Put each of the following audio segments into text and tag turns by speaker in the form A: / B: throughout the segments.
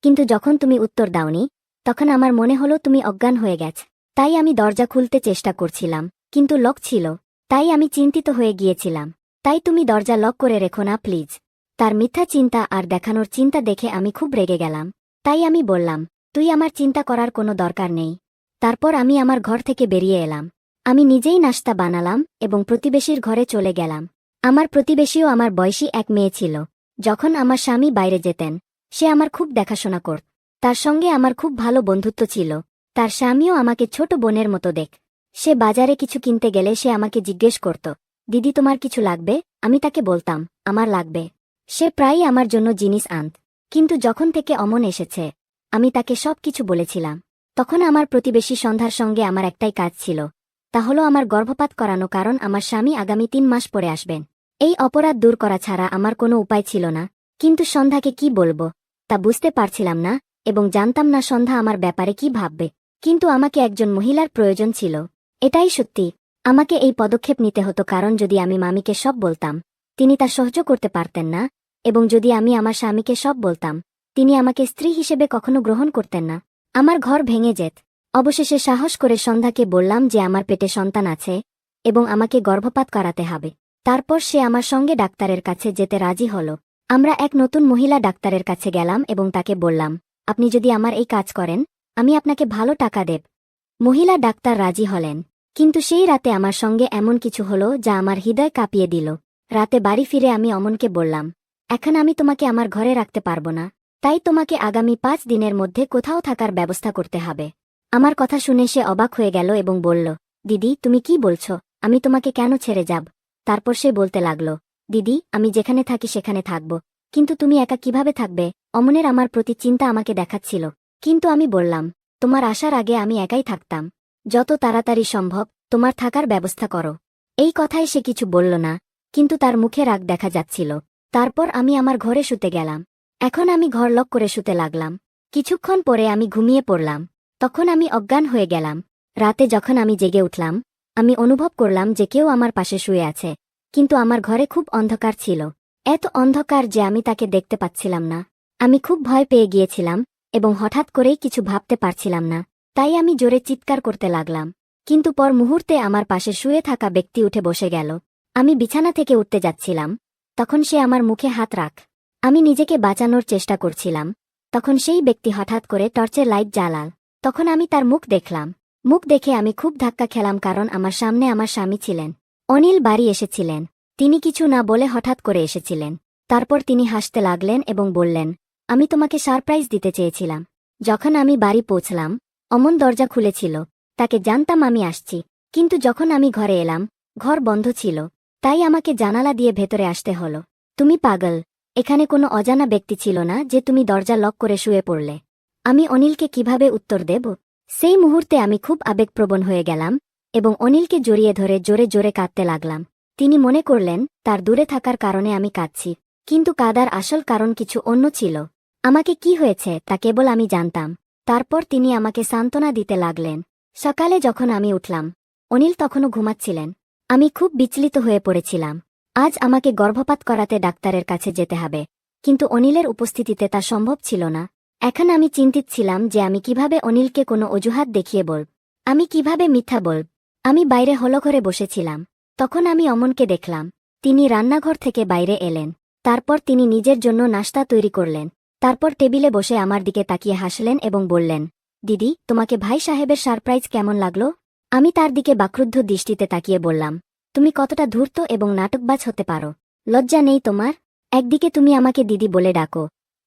A: কিন্তু যখন তুমি উত্তর দাওনি তখন আমার মনে হলো তুমি অজ্ঞান হয়ে গেছ। তাই আমি দরজা খুলতে চেষ্টা করছিলাম, কিন্তু লক ছিল। তাই আমি চিন্তিত হয়ে গিয়েছিলাম। তাই তুমি দরজা লক করে রেখো না প্লিজ। তার মিথ্যা চিন্তা আর দেখানোর চিন্তা দেখে আমি খুব রেগে গেলাম। তাই আমি বললাম, তুই আমার চিন্তা করার কোনো দরকার নেই। তারপর আমি আমার ঘর থেকে বেরিয়ে এলাম। আমি নিজেই নাশতা বানালাম এবং প্রতিবেশীর ঘরে চলে গেলাম। আমার প্রতিবেশীও আমার বয়সী এক মেয়ে ছিল। যখন আমার স্বামী বাইরে যেতেন সে আমার খুব দেখাশোনা করত। তার সঙ্গে আমার খুব ভালো বন্ধুত্ব ছিল। তার স্বামীও আমাকে ছোট বোনের মতো দেখ। সে বাজারে কিছু কিনতে গেলে সে আমাকে জিজ্ঞেস করত, দিদি তোমার কিছু লাগবে? আমি তাকে বলতাম, আমার লাগবে। সে প্রায়ই আমার জন্য জিনিস আনত। কিন্তু যখন থেকে অমন এসেছে আমি তাকে সব কিছু বলেছিলাম। তখন আমার প্রতিবেশী সন্ধ্যার সঙ্গে আমার একটাই কাজ ছিল, তা হলো আমার গর্ভপাত করানো, কারণ আমার স্বামী আগামী 3 মাস পরে আসবেন। এই অপরাধ দূর করা ছাড়া আমার কোনো উপায় ছিল না। কিন্তু সন্ধ্যাকে কি বলবো তা বুঝতে পারছিলাম না এবং জানতাম না সন্ধ্যা আমার ব্যাপারে কি ভাববে। কিন্তু আমাকে একজন মহিলার প্রয়োজন ছিল। এটাই সত্যি, আমাকে এই পদক্ষেপ নিতে হতো, কারণ যদি আমি মামিকে সব বলতাম তিনি তা সহ্য করতে পারতেন না, এবং যদি আমি আমার স্বামীকে সব বলতাম তিনি আমাকে স্ত্রী হিসেবে কখনো গ্রহণ করতেন না। আমার ঘর ভেঙে যেত। অবশেষে সাহস করে সন্ধ্যাকে বললাম যে আমার পেটে সন্তান আছে এবং আমাকে গর্ভপাত করাতে হবে। তারপর সে আমার সঙ্গে ডাক্তারের কাছে যেতে রাজি হল। আমরা এক নতুন মহিলা ডাক্তারের কাছে গেলাম এবং তাকে বললাম, আপনি যদি আমার এই কাজ করেন আমি আপনাকে ভালো টাকা দেব। মহিলা ডাক্তার রাজি হলেন। কিন্তু সেই রাতে আমার সঙ্গে এমন কিছু হলো যা আমার হৃদয় কাঁপিয়ে দিল। রাতে বাড়ি ফিরে আমি অমনকে বললাম, এখন আমি তোমাকে আমার ঘরে রাখতে পারবো না, তাই তোমাকে আগামী 5 দিনের মধ্যে কোথাও থাকার ব্যবস্থা করতে হবে। আমার কথা শুনে সে অবাক হয়ে গেল এবং বলল, দিদি তুমি কি বলছো? আমি তোমাকে কেন ছেড়ে যাব? তারপর সে বলতে লাগল, দিদি আমি যেখানে থাকি সেখানে থাকব, কিন্তু তুমি একা কিভাবে থাকবে? অমনের আমার প্রতি চিন্তা আমাকে দেখাচ্ছিল। কিন্তু আমি বললাম, তোমার আসার আগে আমি একাই থাকতাম। যত তাড়াতাড়ি সম্ভব তোমার থাকার ব্যবস্থা করো। এই কথায় সে কিছু বলল না, কিন্তু তার মুখে রাগ দেখা যাচ্ছিল। তারপর আমি আমার ঘরে শুতে গেলাম। এখন আমি ঘর লক করে শুতে লাগলাম। কিছুক্ষণ পরে আমি ঘুমিয়ে পড়লাম। তখন আমি অজ্ঞান হয়ে গেলাম। রাতে যখন আমি জেগে উঠলাম আমি অনুভব করলাম যে কেউ আমার পাশে শুয়ে আছে, কিন্তু আমার ঘরে খুব অন্ধকার ছিল। এত অন্ধকার যে আমি তাকে দেখতে পাচ্ছিলাম না। আমি খুব ভয় পেয়ে গিয়েছিলাম এবং হঠাৎ করেই কিছু ভাবতে পারছিলাম না। তাই আমি জোরে চিৎকার করতে লাগলাম। কিন্তু পর মুহূর্তে আমার পাশে শুয়ে থাকা ব্যক্তি উঠে বসে গেল। আমি বিছানা থেকে উঠতে যাচ্ছিলাম, তখন সে আমার মুখে হাত রাখ। আমি নিজেকে বাঁচানোর চেষ্টা করছিলাম। তখন সেই ব্যক্তি হঠাৎ করে টর্চের লাইট জ্বালাল। তখন আমি তার মুখ দেখলাম। মুখ দেখে আমি খুব ধাক্কা খেলাম, কারণ আমার সামনে আমার স্বামী ছিলেন। অনিল বাড়ি এসেছিলেন। তিনি কিছু না বলে হঠাৎ করে এসেছিলেন। তারপর তিনি হাসতে লাগলেন এবং বললেন, আমি তোমাকে সারপ্রাইজ দিতে চেয়েছিলাম। যখন আমি বাড়ি পৌঁছলাম অমন দরজা খুলেছিল। তাকে জানতাম আমি আসছি, কিন্তু যখন আমি ঘরে এলাম ঘর বন্ধ ছিল। তাই আমাকে জানালা দিয়ে ভেতরে আসতে হলো। তুমি পাগল, এখানে কোনো অজানা ব্যক্তি ছিল না যে তুমি দরজা লক করে শুয়ে পড়লে। আমি অনিলকে কিভাবে উত্তর দেব? সেই মুহূর্তে আমি খুব আবেগপ্রবণ হয়ে গেলাম এবং অনিলকে জড়িয়ে ধরে জোরে জোরে কাঁদতে লাগলাম। তিনি মনে করলেন তার দূরে থাকার কারণে আমি কাঁদছি, কিন্তু কাঁদার আসল কারণ কিছু অন্য ছিল। আমাকে কি হয়েছে তা কেবল আমি জানতাম। তারপর তিনি আমাকে সান্ত্বনা দিতে লাগলেন। সকালে যখন আমি উঠলাম অনিল তখনও ঘুমাচ্ছিলেন। আমি খুব বিচলিত হয়ে পড়েছিলাম। আজ আমাকে গর্ভপাত করাতে ডাক্তারের কাছে যেতে হবে, কিন্তু অনিলের উপস্থিতিতে তা সম্ভব ছিল না। এখন আমি চিন্তিত ছিলাম যে আমি কিভাবে অনিলকে কোনো অজুহাত দেখিয়ে বলব। আমি কিভাবে মিথ্যা বলব। আমি বাইরে হলঘরে বসেছিলাম। তখন আমি অমনকে দেখলাম। তিনি রান্নাঘর থেকে বাইরে এলেন। তারপর তিনি নিজের জন্য নাশতা তৈরি করলেন। তারপর টেবিলে বসে আমার দিকে তাকিয়ে হাসলেন এবং বললেন, দিদি তোমাকে ভাই সাহেবের সারপ্রাইজ কেমন লাগলো? আমি তার দিকে বাক্রুদ্ধ দৃষ্টিতে তাকিয়ে বললাম, তুমি কতটা ধূর্ত এবং নাটকবাজ হতে পারো। লজ্জা নেই তোমার? একদিকে তুমি আমাকে দিদি বলে ডাকো,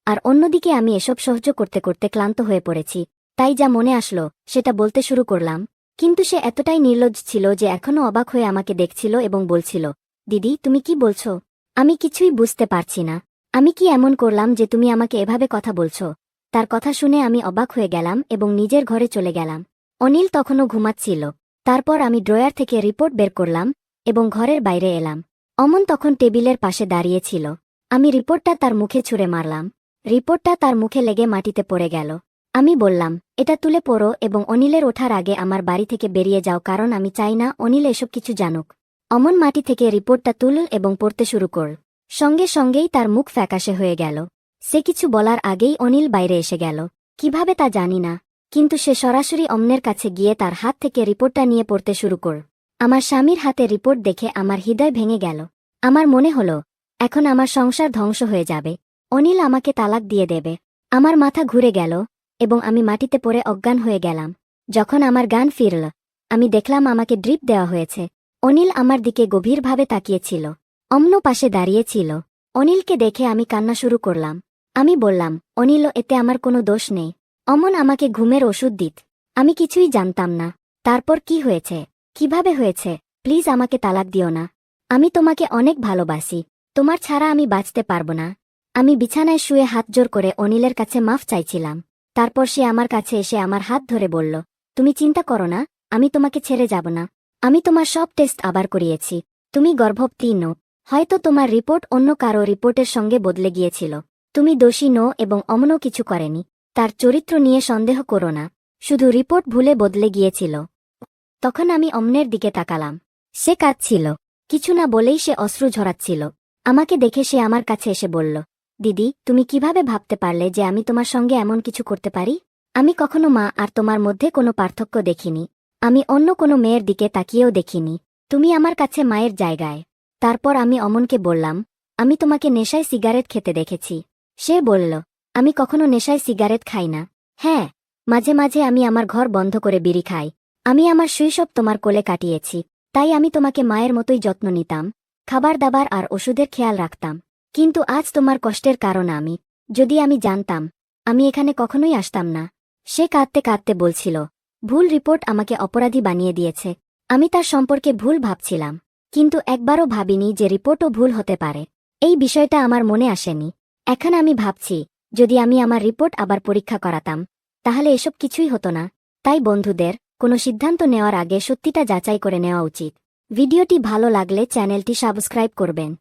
A: আর অন্যদিকে আমি এসব সহ্য করতে করতে ক্লান্ত হয়ে পড়েছি। তাই যা মনে আসলো সেটা বলতে শুরু করলাম। কিন্তু সে এতটাই নির্লজ্জ ছিল যে এখনও অবাক হয়ে আমাকে দেখছিল এবং বলছিল, দিদি তুমি কি বলছো? আমি কিছুই বুঝতে পারছি না। আমি কি এমন করলাম যে তুমি আমাকে এভাবে কথা বলছো? তার কথা শুনে আমি অবাক হয়ে গেলাম এবং নিজের ঘরে চলে গেলাম। অনিল তখনও ঘুমাচ্ছিল। তারপর আমি ড্রয়ার থেকে রিপোর্ট বের করলাম এবং ঘরের বাইরে এলাম। অমন তখন টেবিলের পাশে দাঁড়িয়েছিল। আমি রিপোর্টটা তার মুখে ছুঁড়ে মারলাম। রিপোর্টটা তার মুখে লেগে মাটিতে পড়ে গেল। আমি বললাম, এটা তুলে পড়ো এবং অনিলের ওঠার আগে আমার বাড়ি থেকে বেরিয়ে যাও, কারণ আমি চাই না অনিল এসব কিছু জানুক। অমন মাটি থেকে রিপোর্টটা তুলল এবং পড়তে শুরু করল। সঙ্গে সঙ্গেই তার মুখ ফ্যাকাশে হয়ে গেল। সে কিছু বলার আগেই অনিল বাইরে এসে গেল। কিভাবে তা জানি না, কিন্তু সে সরাসরি অমনের কাছে গিয়ে তার হাত থেকে রিপোর্টটা নিয়ে পড়তে শুরু কর। আমার স্বামীর হাতে রিপোর্ট দেখে আমার হৃদয় ভেঙে গেল। আমার মনে হল এখন আমার সংসার ধ্বংস হয়ে যাবে। অনিল আমাকে তালাক দিয়ে দেবে। আমার মাথা ঘুরে গেল এবং আমি মাটিতে পড়ে অজ্ঞান হয়ে গেলাম। যখন আমার জ্ঞান ফিরল, আমি দেখলাম আমাকে ড্রিপ দেওয়া হয়েছে। অনিল আমার দিকে গভীরভাবে তাকিয়েছিল। অমন পাশে দাঁড়িয়েছিল। অনিলকে দেখে আমি কান্না শুরু করলাম। আমি বললাম, অনিল, এতে আমার কোনো দোষ নেই। অমন আমাকে ঘুমের ওষুধ দিত। আমি কিছুই জানতাম না। তারপর কি হয়েছে, কিভাবে হয়েছে? প্লিজ আমাকে তালাক দিও না। আমি তোমাকে অনেক ভালোবাসি। তোমার ছাড়া আমি বাঁচতে পারব না। আমি বিছানায় শুয়ে হাত জোর করে অনিলের কাছে মাফ চাইছিলাম। তারপর সে আমার কাছে এসে আমার হাত ধরে বলল, তুমি চিন্তা করো না, আমি তোমাকে ছেড়ে যাব না। আমি তোমার সব টেস্ট আবার করিয়েছি। তুমি গর্ভবতী নও। হয়তো তোমার রিপোর্ট অন্য কারো রিপোর্টের সঙ্গে বদলে গিয়েছিল। তুমি দোষী নও এবং অমনও কিছু করেনি। তার চরিত্র নিয়ে সন্দেহ করো না। শুধু রিপোর্ট ভুলে বদলে গিয়েছিল। তখন আমি অমনের দিকে তাকালাম। সে কাঁদছিল। কিছু না বলেই সে অশ্রু ঝরাচ্ছিল। আমাকে দেখে সে আমার কাছে এসে বলল, দিদি, তুমি কিভাবে ভাবতে পারলে যে আমি তোমার সঙ্গে এমন কিছু করতে পারি? আমি কখনো মা আর তোমার মধ্যে কোনো পার্থক্য দেখিনি। আমি অন্য কোনো মেয়ের দিকে তাকিয়েও দেখিনি। তুমি আমার কাছে মায়ের জায়গায়। তারপর আমি অমনকে বললাম, আমি তোমাকে নেশায় সিগারেট খেতে দেখেছি। সে বলল, আমি কখনো নেশায় সিগারেট খাই না। হ্যাঁ, মাঝে মাঝে আমি আমার ঘর বন্ধ করে বিড়ি খাই। আমি আমার শৈশব তোমার কোলে কাটিয়েছি। তাই আমি তোমাকে মায়ের মতোই যত্ন নিতাম। খাবার দাবার আর ওষুধের খেয়াল রাখতাম। কিন্তু আজ তোমার কষ্টের কারণ আমি। যদি আমি জানতাম, আমি এখানে কখনোই আসতাম না। সে কাঁদতে কাঁদতে বলছিল, ভুল রিপোর্ট আমাকে অপরাধী বানিয়ে দিয়েছে। আমি তার সম্পর্কে ভুল ভাবছিলাম। কিন্তু একবারও ভাবিনি যে রিপোর্টও ভুল হতে পারে। এই বিষয়টা আমার মনে আসেনি। এখন আমি ভাবছি, যদি আমি আমার রিপোর্ট আবার পরীক্ষা করাতাম, তাহলে এসব কিছুই হতো না। তাই বন্ধুদের, কোনো সিদ্ধান্ত নেওয়ার আগে সত্যিটা যাচাই করে নেওয়া উচিত। ভিডিওটি ভালো লাগলে চ্যানেলটি সাবস্ক্রাইব করবেন।